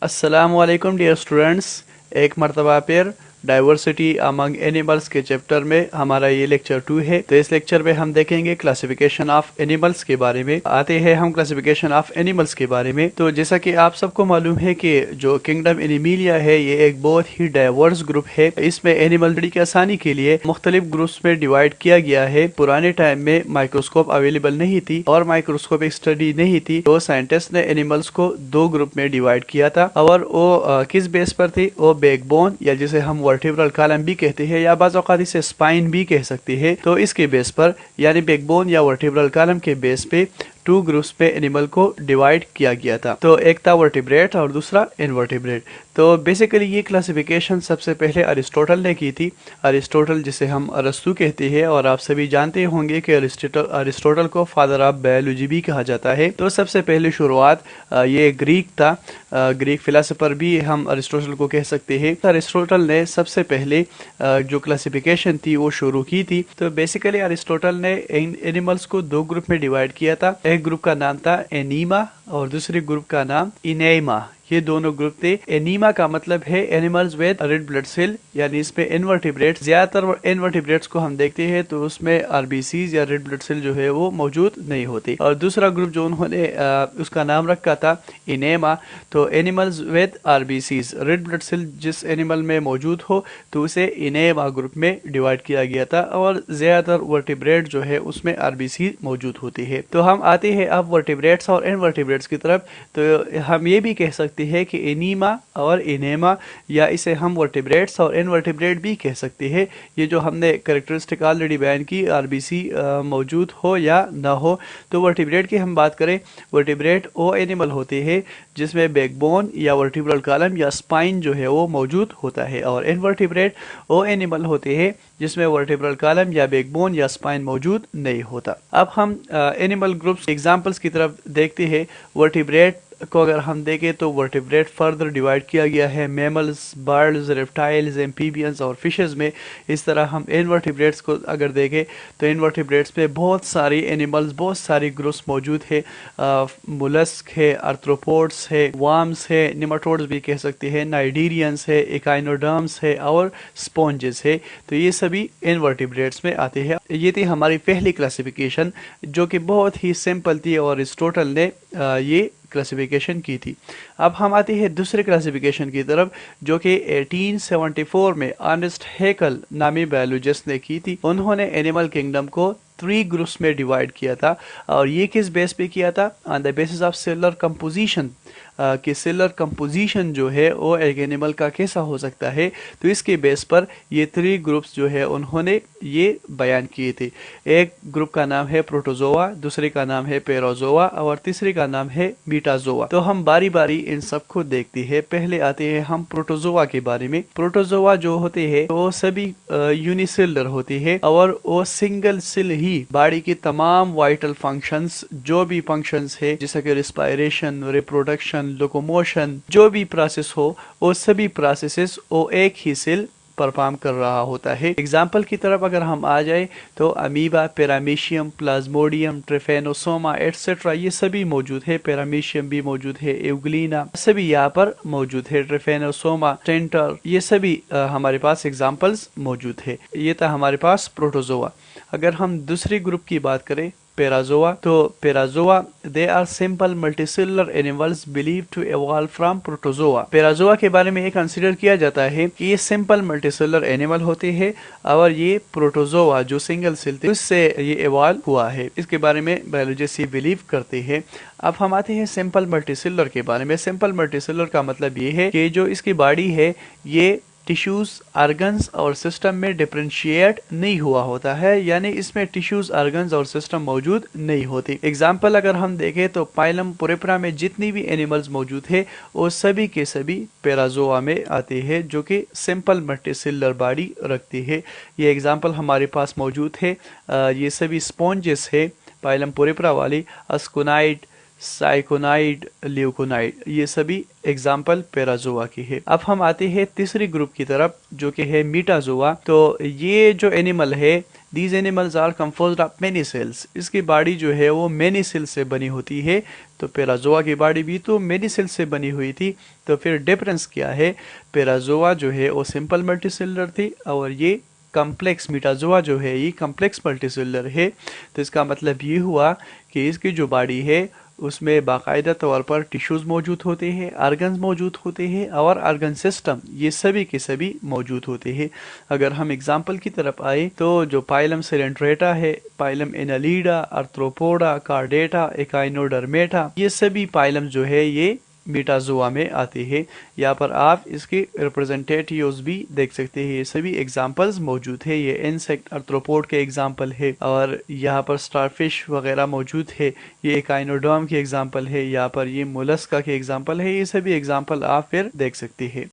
अस्सलामुअलैकुम dear students. एक मरतबा फिर डाइवर्सिटी अमंग एनिमल्स के चैप्टर में हमारा ये लेक्चर 2 है। तो इस लेक्चर में हम देखेंगे क्लासिफिकेशन ऑफ एनिमल्स के बारे में। आते हैं हम क्लासिफिकेशन ऑफ एनिमल्स के बारे में। तो जैसा कि आप सबको मालूम है कि जो किंगडम एनिमिलिया है ये एक बहुत ही डाइवर्स ग्रुप है। इसमें एनिमल स्टडी की आसानी के लिए मुख्तलिफ ग्रुप्स में डिवाइड किया गया है। पुराने टाइम में माइक्रोस्कोप अवेलेबल नहीं थी और माइक्रोस्कोपिक स्टडी नहीं थी, तो साइंटिस्ट ने एनिमल्स को दो ग्रुप में डिवाइड किया था। और वो किस बेस पर थी? वो बैकबोन या जिसे हम वर्टिब्रल कॉलम भी कहते हैं या बाज़ औक़ात इसे स्पाइन भी कह सकते हैं। तो इसके बेस पर यानी बैकबोन या वर्टिब्रल कॉलम के बेस पे टू ग्रुप्स पे एनिमल को डिवाइड किया गया था। तो एक था वर्टिब्रेट और दूसरा इनवर्टिब्रेट। तो बेसिकली ये क्लासिफिकेशन सबसे पहले अरिस्टोटल ने की थी। अरिस्टोटल जिसे हम अरस्तु कहते हैं और आप सभी जानते होंगे कि अरिस्टोटल को फादर ऑफ बायोलॉजी भी कहा जाता है। तो सबसे पहले शुरुआत ये ग्रीक था। ग्रीक फिलोसोफर भी हम अरिस्टोटल को कह सकते हैं। अरिस्टोटल ने सबसे पहले जो क्लासिफिकेशन थी वो शुरू की थी। तो बेसिकली अरिस्टोटल ने एनिमल्स को दो ग्रुप में डिवाइड किया था। एक ग्रुप का नाम था एनीमा और दूसरे ग्रुप का नाम इनेमा। ये दोनों ग्रुप थे। एनीमा का मतलब है animals with red blood cell, यानी इसमें इनवर्टिब्रेट्स, ज्यादातर इनवर्टिब्रेट्स को हम देखते हैं तो उसमें आरबीसीज या रेड ब्लड सेल जो है वो मौजूद नहीं होती। और दूसरा ग्रुप जो उन्होंने उसका नाम रखा था इनेमा, तो animals with RBCs, red blood cell जिस एनिमल में मौजूद हो तो उसे इनेमा ग्रुप में डिवाइड किया गया था। और ज्यादातर वर्टिब्रेट जो है उसमें आरबीसी मौजूद होती है। तो हम आते हैं अब वर्टिब्रेट्स और इनवर्टिब्रेट्स की तरफ। तो हम ये भी कह सकते है कि एनीमा और इनेमा, या इसे हम वर्टिब्रेट्स और इनवर्टिब्रेट भी कह सकते हैं। ये जो हमने कैरेक्टरिस्टिक ऑलरेडी बयान की, आरबीसी मौजूद हो या ना हो। तो वर्टिब्रेट की हम बात करें, वर्टिब्रेट वो एनिमल होते हैं जिसमें बैकबोन या वर्टिब्रल कॉलम या स्पाइन जो है वो मौजूद होता है। और इनवर्टिब्रेट वो एनिमल होते हैं जिसमें वर्टिब्रल कॉलम या बैकबोन या स्पाइन मौजूद नहीं होता। अब हम एनिमल ग्रुप्स एग्जांपल्स की तरफ देखते हैं। वर्टिब्रेट को अगर हम देखें तो वर्टिब्रेट फर्दर डिवाइड किया गया है मैमल्स, बर्ड्स, रेप्टाइल्स, एम्फीबियंस और फिशेस में। इस तरह हम इनवर्टिब्रेट्स को अगर देखें तो इनवर्टिब्रेट्स में बहुत सारी एनिमल्स, बहुत सारी ग्रुप्स मौजूद है। मोलस्क है, आर्थ्रोपोड्स है, वार्म्स है, निमाटोड्स भी कह सकते हैं, नाइडीरियंस है, इकाइनोडर्म्स है और स्पॉन्जेस है। तो ये सभी इनवर्टिब्रेट्स में आते हैं। ये थी हमारी पहली क्लासिफिकेशन जो कि बहुत ही सिंपल थी और अरिस्टोटल ने ये क्लासिफिकेशन की थी। अब हम आते हैं दूसरे क्लासिफिकेशन की तरफ जो कि 1874 में अर्नेस्ट हैकेल नामी बायोलॉजिस्ट ने की थी। उन्होंने एनिमल किंगडम को 3 ग्रुप्स में डिवाइड किया था। और ये किस बेस पे किया था? On the basis of cellular composition, कि सेलुलर कंपोजिशन जो है वो एक एनिमल का कैसा हो सकता है। तो इसके बेस पर ये 3 ग्रुप्स जो है उन्होंने ये बयान किए थे। एक ग्रुप का नाम है प्रोटोजोआ, दूसरे का नाम है पेरोजोआ और तीसरे का नाम है मीटाजोआ। तो हम बारी बारी इन सबको देखते हैं। पहले आते हैं हम प्रोटोजोआ के बारे में। प्रोटोजोआ जो होते हैं वो सभी यूनिसेलुलर होते हैं और वो सिंगल सेल ही बॉडी के तमाम वाइटल फंक्शंस, जो भी फंक्शंस है जैसे कि रिस्पायरेशन, रिप्रोडक्शन, लोकोमोशन, जो भी प्रोसेस हो वो सभी प्रोसेसेस वो एक ही सेल परफॉर्म कर रहा होता है। एग्जाम्पल की तरफ अगर हम आ जाए तो अमीबा, पैरामीशियम, प्लाज्मोडियम, ट्रिफेनोसोमा एटसेट्रा ये सभी मौजूद है। पैरामीशियम भी मौजूद है, एवग्लीना सभी यहाँ पर मौजूद है, ट्रिफेनोसोमा, टेंटर, ये सभी हमारे पास एग्जाम्पल्स मौजूद है। ये था हमारे पास प्रोटोजोआ। अगर हम दूसरी ग्रुप की बात करें पेराजोआ, तो parazoa they are simple multicellular animals believe to evolve from protozoa. Parazoa के बारे में ये कंसीडर किया जाता है कि ये सिंपल मल्टीसेलुलर एनिमल होते हैं और ये प्रोटोजोआ जो सिंगल सेल थे उससे ये इवॉल्व हुआ है। इसके बारे में बायोलॉजिस्ट ये बिलीव करते हैं। अब हम आते हैं सिंपल मल्टीसेलुलर के बारे में। सिंपल मल्टीसेलुलर का मतलब ये है कि जो इसकी बॉडी है ये टिश्यूज, ऑर्गन्स और सिस्टम में डिफरेंशिएट नहीं हुआ होता है, यानी इसमें टिश्यूज, ऑर्गन्स और सिस्टम मौजूद नहीं होती। एग्जाम्पल अगर हम देखें तो पाइलम पुरेपरा में जितनी भी एनिमल्स मौजूद है वो सभी के सभी पेराजोआ में आते हैं जो कि सिंपल मल्टीसेलुलर बॉडी रखती है। ये एग्जाम्पल हमारे पास मौजूद है। ये सभी स्पॉन्जेस है पाइलम पुरेपरा वाली, अस्कोनाइड, साइकोनाइड, ल्यूकोनाइड, ये सभी एग्जाम्पल पेराजोआ की है। अब हम आते हैं तीसरी ग्रुप की तरफ जो कि है मीटाजोआ। तो ये जो एनिमल है these animals are composed of many cells. इसकी बॉडी जो है वो मेनी सेल्स से बनी होती है। तो पेराजोआ की बॉडी भी तो मेनी सेल्स से बनी हुई थी। तो फिर डिफरेंस क्या है, पेराजोआ जो है वो सिंपल मल्टीसेलुलर थी और ये कॉम्प्लेक्स मीटाजोआ जो है ये कॉम्प्लेक्स मल्टीसेलुलर है। तो इसका मतलब ये हुआ कि इसकी जो बॉडी है उसमें बाकायदा तौर पर टिश्यूज़ मौजूद होते हैं, ऑर्गन्स मौजूद होते हैं और ऑर्गन सिस्टम ये सभी के सभी मौजूद होते हैं। अगर हम एग्जांपल की तरफ आए तो जो पाइलम सिलेंट्रेटा है, phylum Annelida, arthropoda, chordata, echinodermata, ये सभी पाइलम जो है ये मीटाजोआ में आते हैं। यहाँ पर आप इसके रिप्रेजेंटेटिव्स भी देख सकते हैं, ये सभी एग्जांपल्स मौजूद है। ये इंसेक्ट आर्थ्रोपोड के एग्जांपल है और यहाँ पर स्टारफिश वगैरह मौजूद है। ये एकाइनोडर्म की एग्जांपल है, यहाँ पर ये मोलस्का के एग्जांपल है। ये सभी एग्जांपल आप फिर देख सकते हैं।